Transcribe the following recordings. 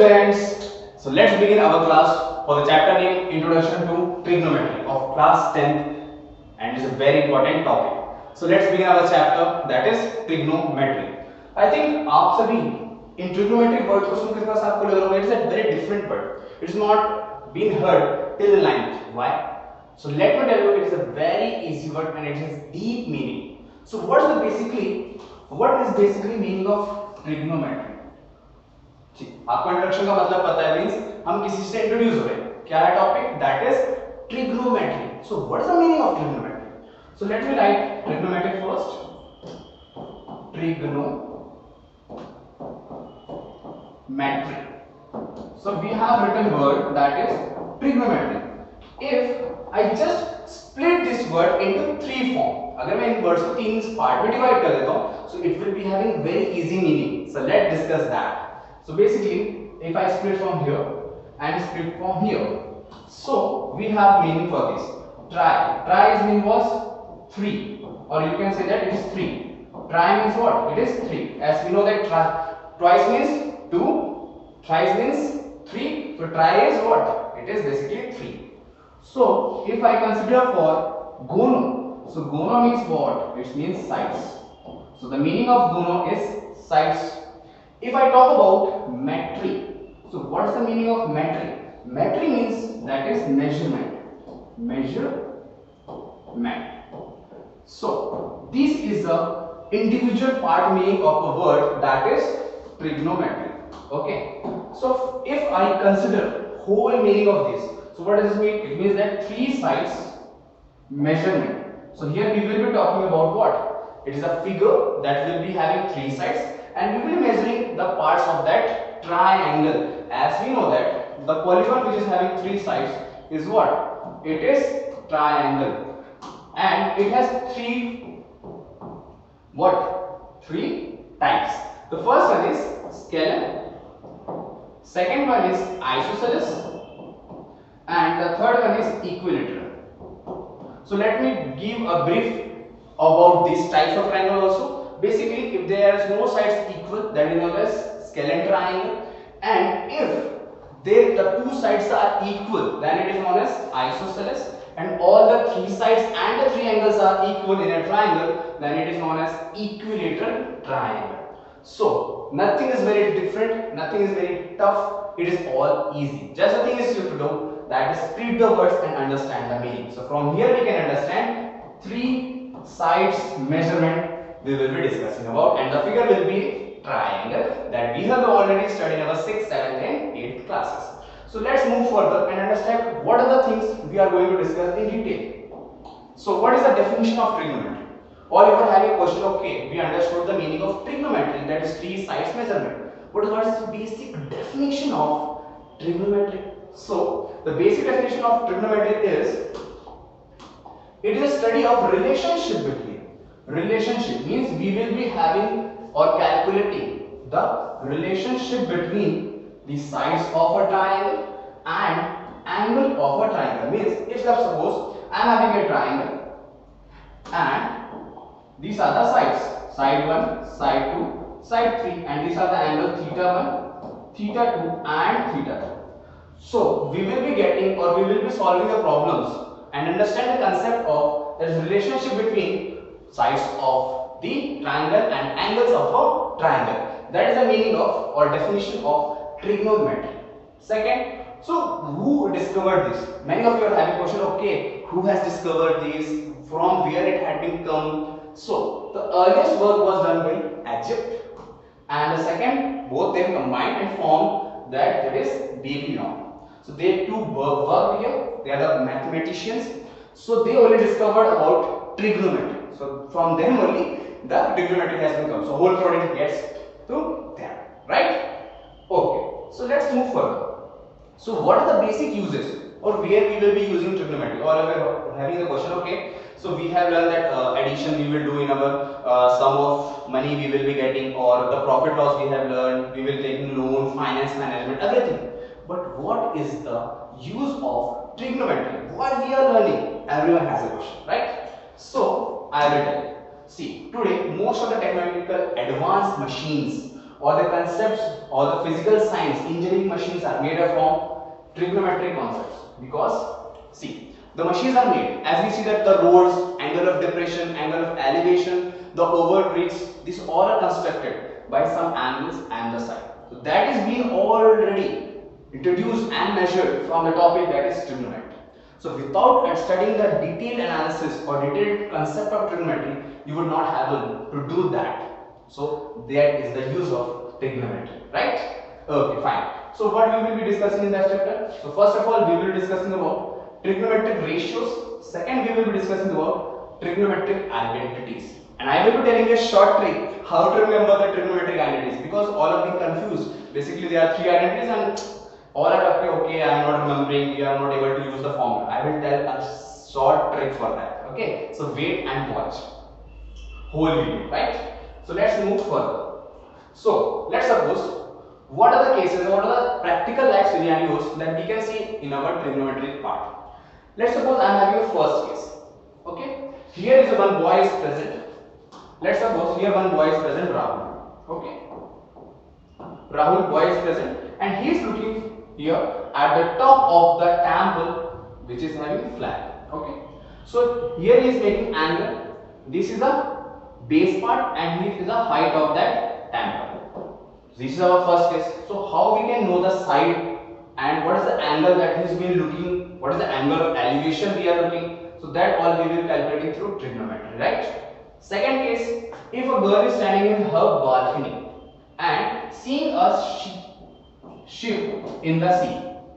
students, so let's begin our class for the chapter name Introduction to Trigonometry of class 10th, and it's a very important topic. So let's begin our chapter, that is trigonometry. I think आप सभी in trigonometry word को सुनकर के आपको लग रहा होगा it's a very different word. It's not been heard till the 9th. Why? So let me tell you, it's a very easy word and it has deep meaning. So what is basically meaning of trigonometry? ठीक, आपको introduction का मतलब पता है, means हम किसी से introduce हो रहे हैं. क्या है topic? That is trigonometry. So what is the meaning of trigonometry? So let me right trigonometry first. Trigonometry. So we have written word that is trigonometry. If I just split this word into three form, अगर मैं इन words को तीन part में divide कर देता हूँ, so it will be having very easy meaning. So let's discuss that. So basically, if I split from here and split from here, so we have meaning for this. Tri mean was 3, or you can say that it is 3. Tri means what? It is 3. As we know that twice means 2, thrice means 3. So tri is what? It is basically 3. So if I consider for gono, so gono means what? It means sides. So the meaning of gono is sides. If I talk about metry, so what is the meaning of metry? Metry means that is measurement. So this is the individual part meaning of a word that is trigonometry. Okay. So if I consider whole meaning of this, so what does this mean? It means that three sides measurement. So here we will be talking about what? It is a figure that will be having three sides. And we will be measuring the parts of that triangle. As we know that the polygon which is having three sides is what? It is triangle, and it has three types. The first one is scalene, second one is isosceles, and the third one is equilateral. So let me give a brief about these types of triangle also. Basically, if there is no sides equal, that is known as scalene triangle, and if the two sides are equal, then it is known as isosceles, and all the three sides and the three angles are equal in a triangle, then it is known as equilateral triangle. So nothing is very different, nothing is very tough, it is all easy. Just the thing is you have to do, that is split the words and understand the meaning. So from here we can understand three sides measurement we will be discussing about, and the figure will be triangle that we have already studied in our 6th, 7th and 8th classes. So let's move further and understand what are the things we are going to discuss in detail. So what is the definition of trigonometry? Or you are having a question, okay, we understood the meaning of trigonometry, that is three sides measurement, but what is the basic definition of trigonometry? So the basic definition of trigonometry is, it is a study of relationship between. Relationship means we will be having or calculating the relationship between the sides of a triangle and angle of a triangle. Means if suppose I am having a triangle and these are the sides, side 1, side 2, side 3, and these are the angle theta 1, theta 2 and theta 3. So we will be getting or we will be solving the problems and understand the concept of the relationship between sides of the triangle and angles of a triangle. That is the meaning of or definition of trigonometry. Second, so who discovered this? Many of you are having question, okay, who has discovered this, from where it had been come? So the earliest work was done by Egypt, and the second, both them combined and formed that is Babylon. So they two worked here, they are the mathematicians. So they only discovered about trigonometry. So from them only the trigonometry has been come. So whole product gets to them, right? Okay. So let's move further. So what are the basic uses or where we will be using trigonometry? Or we are having the question, okay. So we have learned that addition we will do in our sum of money we will be getting, or the profit loss we have learned, we will take loan, finance management, everything. But what is the use of trigonometry? What we are learning? Everyone has a question, right? So I will tell you. See, today most of the technological advanced machines or the concepts or the physical science engineering machines are made up from trigonometric concepts. Because see, the machines are made as we see that the roads, angle of depression, angle of elevation, the overbridges, these all are constructed by some angles and the side. So that is being already introduced and measured from the topic that is trigonometry. So without studying the detailed analysis or detailed concept of trigonometry, you would not have to do that. So that is the use of trigonometry, right? Okay, fine. So what we will be discussing in that chapter? So first of all, we will be discussing about trigonometric ratios. Second, we will be discussing about trigonometric identities. And I will be telling you a short trick how to remember the trigonometric identities, because all are being confused. Basically, there are three identities and all are talking, okay, I am not remembering, we are not able to use the formula. I will tell a short trick for that. Okay, so wait and watch whole video, right? So let's move further. So let's suppose what are the cases, what are the practical life scenarios that we can see in our trigonometric part. Let's suppose I am having a first case. Okay, here is one boy is present. Let's suppose here one boy is present, Rahul. Okay, Rahul boy is present and he is looking here at the top of the temple which is having flag. Okay, so here he is making angle. This is the base part and here is the height of that temple. This is our first case. So how we can know the side and what is the angle that he has been looking, what is the angle of elevation we are looking. So that all we will calculate through trigonometry, right? Second case, if a girl is standing in her balcony and seeing a ship in the sea,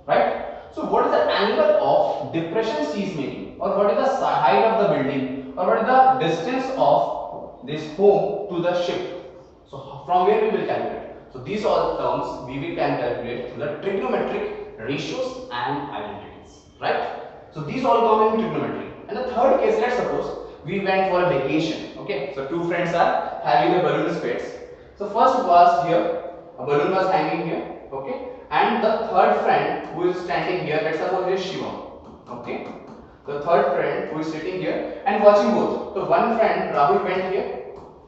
right? So what is the angle of depression she is making, or what is the height of the building, or what is the distance of this home to the ship? So from where we will calculate? So these all terms we will calculate through the trigonometric ratios and identities, right? So these all come in trigonometry. And the third case, let's suppose we went for a vacation. Okay, so two friends are having a balloon space. So first was here, a balloon was hanging here. Okay, and the third friend who is standing here, let's suppose is Shubham. Okay, the third friend who is sitting here and watching both. So one friend Rahul went here,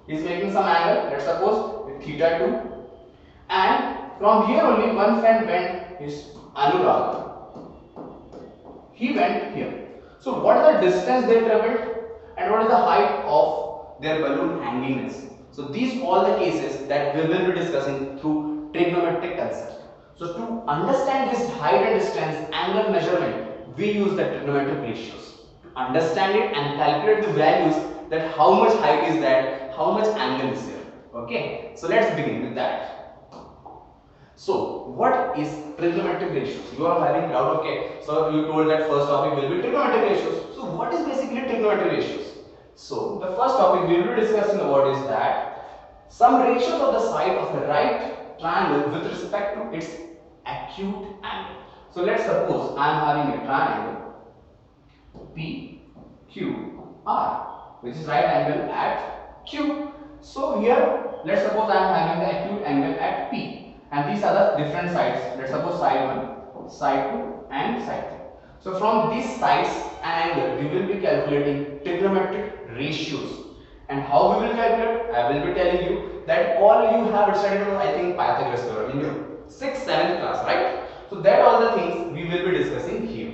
he is making some angle, let's suppose with theta 2, and from here only one friend went, is Anurag. He went here. So what is the distance they traveled and what is the height of their balloon hangingness? So these all the cases that we will be discussing through trigonometric concept. So to understand this height and distance angle measurement, we use the trigonometric ratios to understand it and calculate the values that how much height is that, how much angle is there. Okay, so let's begin with that. So what is trigonometric ratios? You are having doubt. Okay, so you told that first topic will be trigonometric ratios. So what is basically trigonometric ratios? So the first topic we will be discussing about is that some ratios of the side of the right triangle with respect to its acute angle. So let's suppose I am having a triangle PQR, which is right angle at Q. So here let's suppose I am having the acute angle at P. And these are the different sides. Let's suppose side 1, side 2 and side 3. So from these sides and angle we will be calculating trigonometric ratios. And how we will calculate? I will be telling you that all you have studied about, I think, Pythagoras theorem in your 6th, 7th class, right? So that all the things we will be discussing here.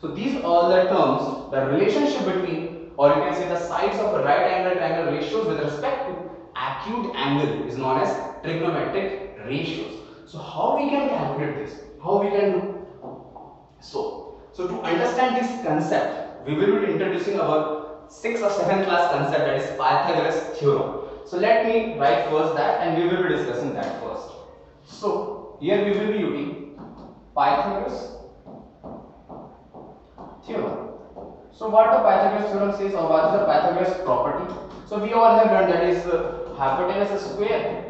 So these all the terms, the relationship between, or you can say the sides of a right angle triangle ratios with respect to acute angle is known as trigonometric ratios. So how we can calculate this? How we can do? So to understand this concept, we will be introducing our 6th or 7th class concept, that is Pythagoras theorem. So let me write first that and we will be discussing that first. So here we will be using Pythagoras theorem. So what the Pythagoras theorem says, or what is the Pythagoras property? So we all have learned that is hypotenuse square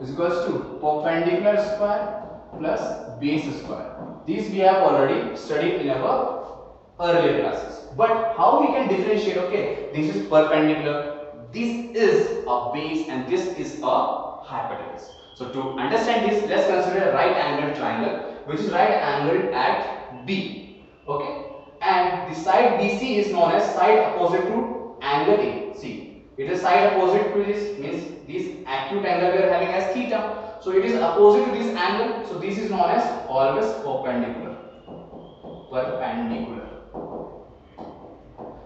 is equals to perpendicular square plus base square. These we have already studied in our earlier classes. But how we can differentiate? Okay, this is perpendicular, this is a base, and this is a hypotenuse. So to understand this, let's consider a right angled triangle which is right angled at B. Okay, and the side BC is known as side opposite to angle A. See, It is side opposite to this, means this acute angle we are having as theta. So it is opposite to this angle. So this is known as always perpendicular. Perpendicular,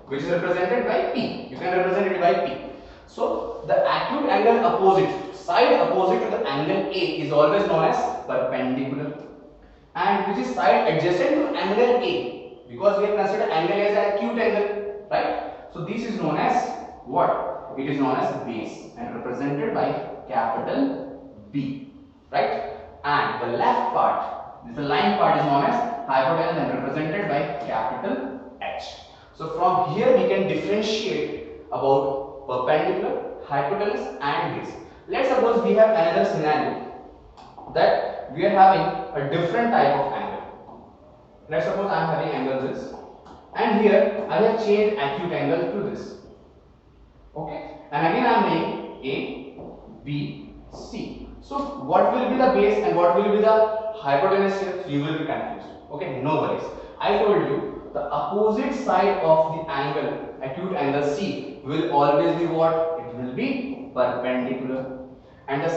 which is represented by P. You can represent it by P. So the acute angle opposite, side opposite to the angle A is always known as perpendicular, and which is side adjacent to angle A, because we have considered angle as an acute angle, right? So this is known as what? It is known as base and represented by capital B, right? And the left part, the line part, is known as hypotenuse and represented by capital H. So from here we can differentiate about perpendicular, hypotenuse and base. Let's suppose we have another scenario that we are having a different type of angle. Let's suppose I am having angle this, and here I have changed acute angle to this. Okay, and again I am laying A, B, C. So what will be the base and what will be the hypotenuse here? You will be confused. Okay, no worries. I told you the opposite side of the angle, acute angle C, will always be what? It will be perpendicular, and the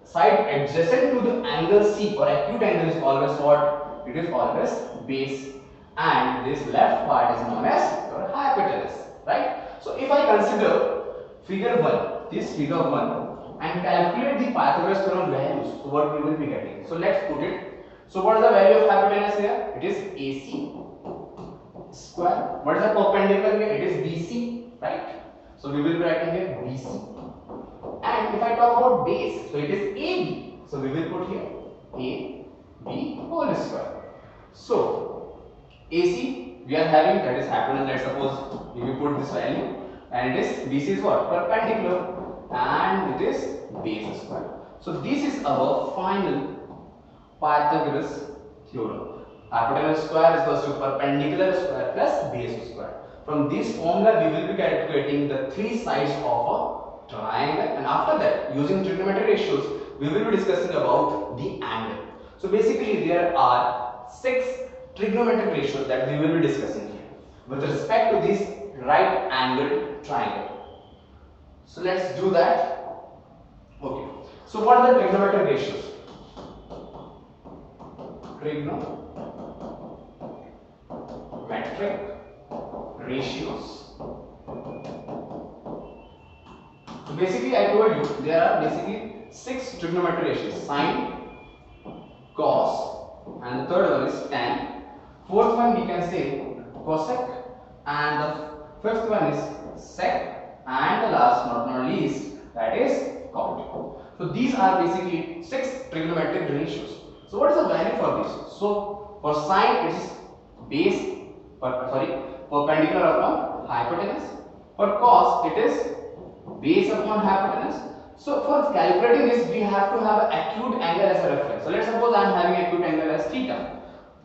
side adjacent to the angle C or acute angle is always what? It is always base, and this left part is known as your hypotenuse, right? So if I consider figure 1, this figure 1, and calculate the Pythagoras theorem values, so what we will be getting? So let's put it. So what is the value of hypotenuse here? It is AC square. What is the perpendicular here? It is BC, right? So we will be writing here BC. And if I talk about base, so it is AB. So we will put here AB whole square. So AC we are having, that is hypotenuse. Let's suppose we will put this value, and it is BC is what? Perpendicular, and it is base square. So this is our final Pythagoras theorem. Hypotenuse square is equals to perpendicular square plus base square. From this formula we will be calculating the three sides of a triangle, and after that, using trigonometric ratios, we will be discussing about the angle. So basically there are 6 trigonometric ratios that we will be discussing here with respect to this right angled triangle. So let's do that. Okay. So what are the trigonometric ratios? Trigonometric ratios. So basically I told you there are basically 6 trigonometric ratios: sine, cos, and the third one is tan. Fourth one we can say cosec, and the fifth one is sec, and the last not least, that is cot. So these are basically 6 trigonometric ratios. So what is the value for this? So for sine it is base perpendicular upon hypotenuse. For cos it is base upon hypotenuse. So for calculating this we have to have an acute angle as a reference. So let's suppose I am having acute angle as theta.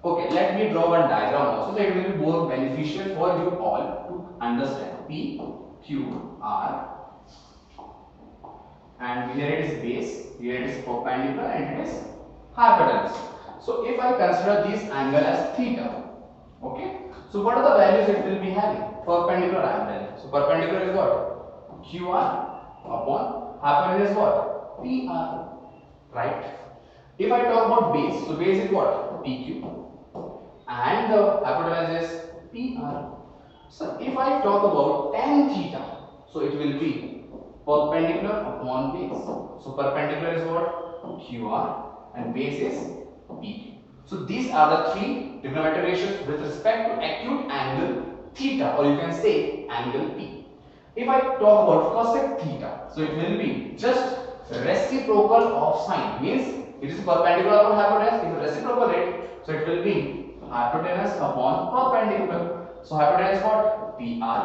Okay, let me draw one diagram also, so it will be more beneficial for you all to understand. P, Q, R, and here it is base, here it is perpendicular, and it is hypotenuse. So if I consider this angle as theta, okay, so what are the values it will be having? Perpendicular angle. So perpendicular is what? QR upon hypotenuse is what? PR, right? If I talk about base, so base is what? PQ, and the hypotenuse is PR. So if I talk about tan theta, so it will be perpendicular upon base. So perpendicular is what? QR, and base is PQ. So these are the 3 trigonometric ratios with respect to acute angle theta, or you can say angle P. If I talk about cosec theta, so it will be just reciprocal of sine, means it is perpendicular upon hypotenuse. If reciprocal it, so it will be hypotenuse upon perpendicular. So hypotenuse is what? PR.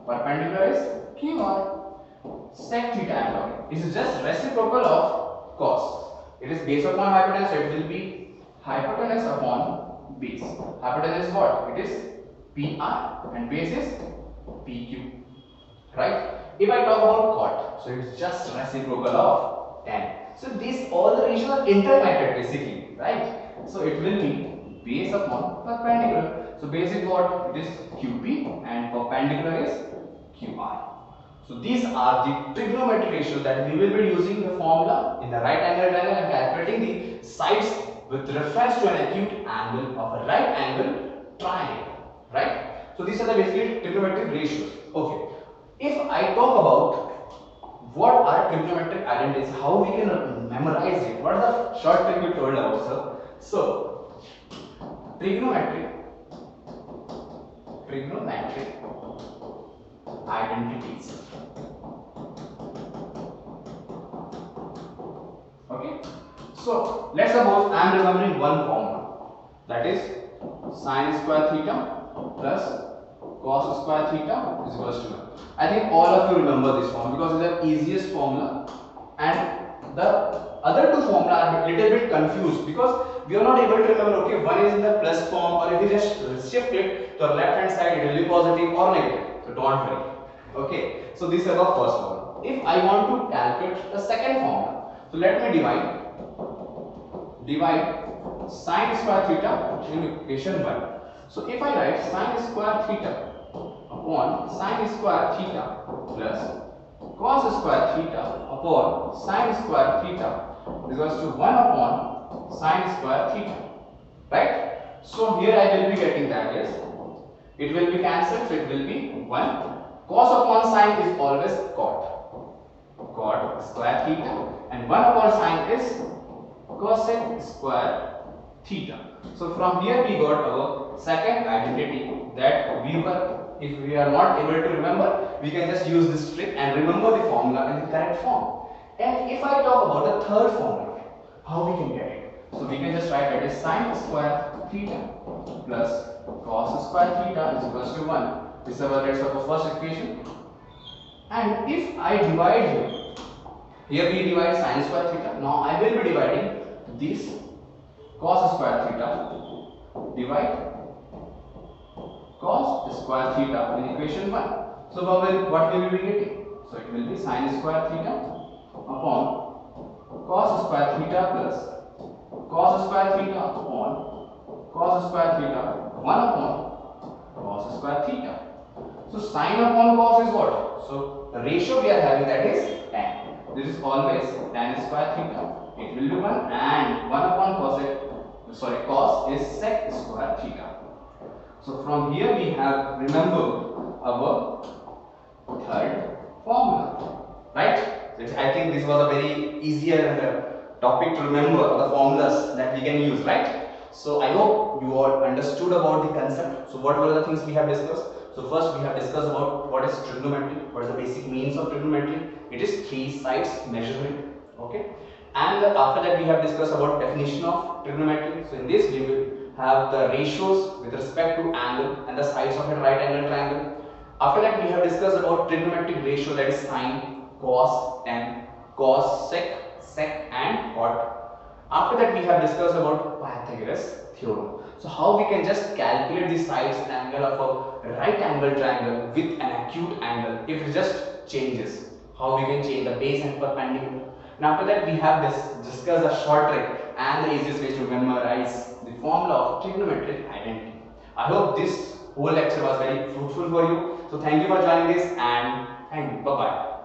Perpendicular is QR. Sec theta I am talking. This is just reciprocal of cos. It is base upon hypotenuse, so it will be hypotenuse upon base. Hypotenuse is what? It is PR, and base is PQ. Right? If I talk about cot, so it's just reciprocal of tan. So these all the ratios are interconnected basically, right? So it will be base upon perpendicular. So base is what? It is QP, and perpendicular is QR. So these are the trigonometric ratios that we will be using the formula in the right angle triangle and calculating the sides with reference to an acute angle of a right angle triangle, right? So these are the basically trigonometric ratios. Okay. If I talk about what are trigonometric identities, how we can memorize it, what is the short trick you told about, sir? So trigonometric identities. Okay. So let's suppose I am remembering one formula, that is sin square theta plus cos square theta is equals to 1. I think all of you remember this formula because it's the easiest formula, and the other two formula are a little bit confused because we are not able to remember, okay, one is in the plus form, or if we just shift it to the left hand side it will be positive or negative. So don't worry. Okay, so this is our first formula. If I want to calculate the second formula, so let me divide sin square theta in equation 1. So if I write sin square theta upon sin square theta plus cos square theta upon sin square theta is equals to 1 upon sin square theta, right? So here I will be getting that is, it will be cancelled, so it will be 1. Cos upon sin is always cot square theta, and 1 upon sin is cosec square theta. So from here we got our second identity that if we are not able to remember, we can just use this trick and remember the formula in the correct form. And if I talk about the third formula, how we can get it? So we can just write that is sin square theta plus cos square theta is equals to 1. This is our rest of the first equation. And if I divide here we divide sin square theta. Now I will be dividing this cos square theta divide cos square theta in equation 1. So what we will be getting? So it will be sin square theta upon cos square theta plus cos square theta upon cos square theta 1 upon cos square theta. So sin upon cos is what? So the ratio we are having, that is tan. This is always tan square theta. It will be 1, and 1 upon cos is sec square theta. So from here we have remembered our third formula, right? I think this was a very easier topic to remember, the formulas that we can use, right? So I hope you all understood about the concept. So what were the things we have discussed? So first we have discussed about what is trigonometry, what is the basic means of trigonometry. It is three sides measurement, okay? And after that we have discussed about definition of trigonometry. So in this we will have the ratios with respect to angle and the sides of a right angle triangle. After that we have discussed about trigonometric ratio, that is sine, cos, tan, cos, sec and cot. After that we have discussed about Pythagoras theorem. So how we can just calculate the sides and angle of a right angle triangle with an acute angle if it just changes. How we can change the base and perpendicular. And after that we have discussed a short trick and the easiest way to memorize the formula of trigonometric identity. I hope this whole lecture was very fruitful for you. So thank you for joining this, and thank you. Bye bye.